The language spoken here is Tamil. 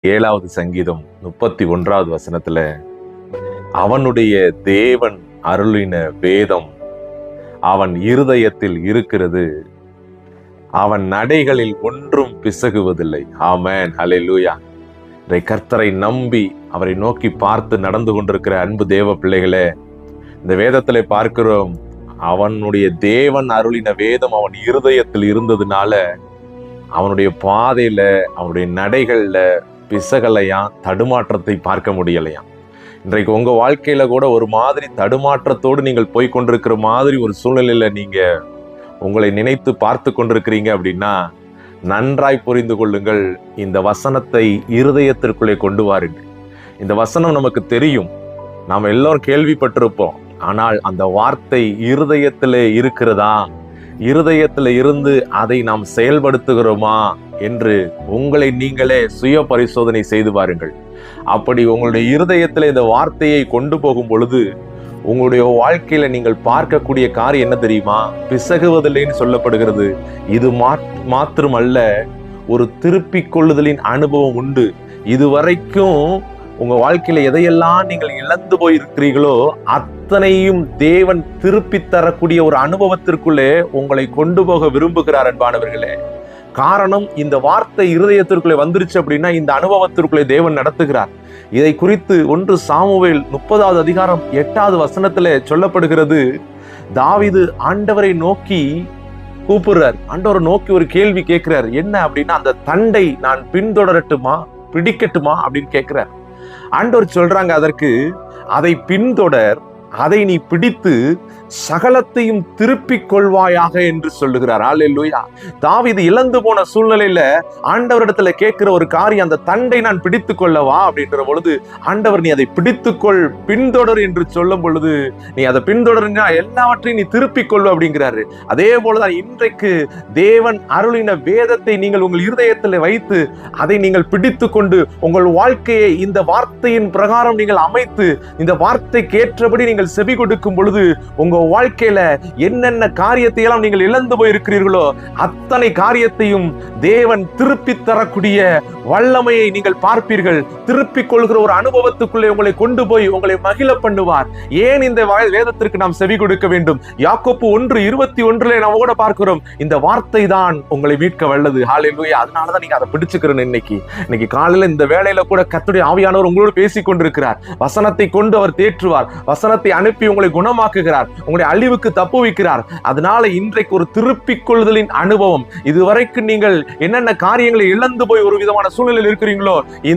7வது சங்கீதம் 31வது வசனத்துல, அவனுடைய தேவன் அருளின வேதம் அவன் இருதயத்தில் இருக்கிறது, அவன் நடைகளில் ஒன்றும் பிசகுவதில்லை. ஆமென், ஹல்லேலூயா. கர்த்தரை நம்பி அவரை நோக்கி பார்த்து நடந்து கொண்டிருக்கிற அன்பு தேவ பிள்ளைகளே, இந்த வேதத்திலே பார்க்கிறோம், அவனுடைய தேவன் அருளின வேதம் அவன் இருதயத்தில் இருந்ததுனால அவனுடைய பாதையில அவனுடைய நடைகள்ல பிசகலையாம், தடுமாற்றத்தை பார்க்க முடியலையாம். இன்றைக்கு உங்க வாழ்க்கையில கூட ஒரு மாதிரி தடுமாற்றத்தோடு நீங்கள் போய் கொண்டிருக்கிற மாதிரி ஒரு சூழ்நிலையில நீங்க உங்களை நினைத்து பார்த்து கொண்டிருக்கிறீங்க அப்படின்னா, நன்றாய் புரிந்து கொள்ளுங்கள், இந்த வசனத்தை இருதயத்திற்குள்ளே கொண்டு வாருங்கள். இந்த வசனம் நமக்கு தெரியும், நாம் எல்லோரும் கேள்விப்பட்டிருப்போம். ஆனால் அந்த வார்த்தை இருதயத்திலே இருக்கிறதா, இருதயத்தில இருந்து அதை நாம் செயல்படுத்துகிறோமா என்று உங்களை நீங்களே சுய பரிசோதனை செய்து பாருங்கள். அப்படி உங்களுடைய இருதயத்தில் இந்த வார்த்தையை கொண்டு போகும் பொழுது உங்களுடைய வாழ்க்கையில நீங்கள் பார்க்கக்கூடிய காரியம் என்ன தெரியுமா? பிசகுவதில்லைன்னு சொல்லப்படுகிறது. இது மாத்திரமல்ல, ஒரு திருப்பிக் கொள்ளுதலின் அனுபவம் உண்டு. இதுவரைக்கும் உங்க வாழ்க்கையில எதையெல்லாம் நீங்கள் இழந்து போயிருக்கிறீர்களோ அத்தனையும் தேவன் திருப்பி தரக்கூடிய ஒரு அனுபவத்திற்குள்ளே உங்களை கொண்டு போக விரும்புகிறார் அன்பானவர்களே. காரணம், இந்த வார்த்தை இருதயத்திற்குள்ளே வந்துருச்சு அப்படின்னா இந்த அனுபவத்திற்குள்ளே தேவன் நடத்துகிறார். இதை குறித்து 1 சாமுவேல் 30வது அதிகாரம் 8வது வசனத்துல சொல்லப்படுகிறது. தாவீது ஆண்டவரை நோக்கி கூப்பிடுறார், ஆண்டவரை நோக்கி ஒரு கேள்வி கேட்கிறார். என்ன அப்படின்னா, அந்த தண்டை நான் பின்தொடரட்டுமா, பிடிக்கட்டுமா அப்படின்னு கேட்கிறார். ஆண்டவர் சொல்றாங்க அதற்கு, அதை பின்தொடர், அதை நீ பிடித்து சகலத்தையும் திருப்பிக் கொள்வாயாக என்று சொல்லுகிறார். அல்லேலூயா. தாவீது இழந்து போன சூழ்நிலையில ஆண்டவரிடத்துல கேட்கிற ஒரு காரியம், அந்த தண்டை நான் பிடித்துக் கொள்ளவா அப்படின்ற பொழுது ஆண்டவர், நீ அதை பிடித்துக்கொள், பின்தொடர் என்று சொல்லும் பொழுது, நீ அதை பின்தொடர்னா எல்லாவற்றையும் நீ திருப்பிக் கொள்வ அப்படிங்கிறாரு. அதே போலதான் இன்றைக்கு தேவன் அருளின வேதத்தை நீங்கள் உங்கள் இருதயத்தில் வைத்து அதை நீங்கள் பிடித்து கொண்டு உங்கள் வாழ்க்கையை இந்த வார்த்தையின் பிரகாரம் நீங்கள் அமைத்து இந்த வார்த்தைக்கு ஏற்றபடி நீங்கள் செவி கொடுக்கும் பொழுது உங்க வாழ்க்கையில என்னென்ன காரியத்தை எல்லாம் நீங்கள் இழந்து போயிருக்கிறீர்களோ அத்தனை காரியத்தையும் தேவன் திருப்பி தரக்கூடிய வல்லமையை நீங்கள் பார்ப்பீர்கள். திருப்பிக் கொள்கிற ஒரு அனுபவத்துக்குள்ளே உங்களை கொண்டு போய் உங்களை மகிழ பண்ணுவார். ஏன் இந்த வேதத்திற்கு நாம் செவி கொடுக்க வேண்டும்? யாக்கோப்பு 1:21 நாம் கூட பார்க்கிறோம், இந்த வார்த்தை தான் உங்களை மீட்க வல்லது. ஹல்லேலூயா. அதனாலதான் நீங்க அதை பிடிச்சுக்கிறேன். இன்னைக்கு காலையில இந்த வேளையில கூட கர்த்தருடைய ஆவியானவர் உங்களோடு பேசிக் கொண்டிருக்கிறார். வசனத்தை கொண்டு அவர் தேற்றுவார், வசனத்தை அனுப்பி உங்களை குணமாக்குகிறார், உங்களுடைய அழிவுக்கு தப்புவிக்கிறார். அதனால இன்றைக்கு ஒரு திருப்பிக் கொள்ளுதலின் அனுபவம். இதுவரைக்கும் நீங்கள் என்னென்ன காரியங்களை இழந்து போய் ஒரு விதமான சூழ்நிலையில் இருக்கிறீங்களோ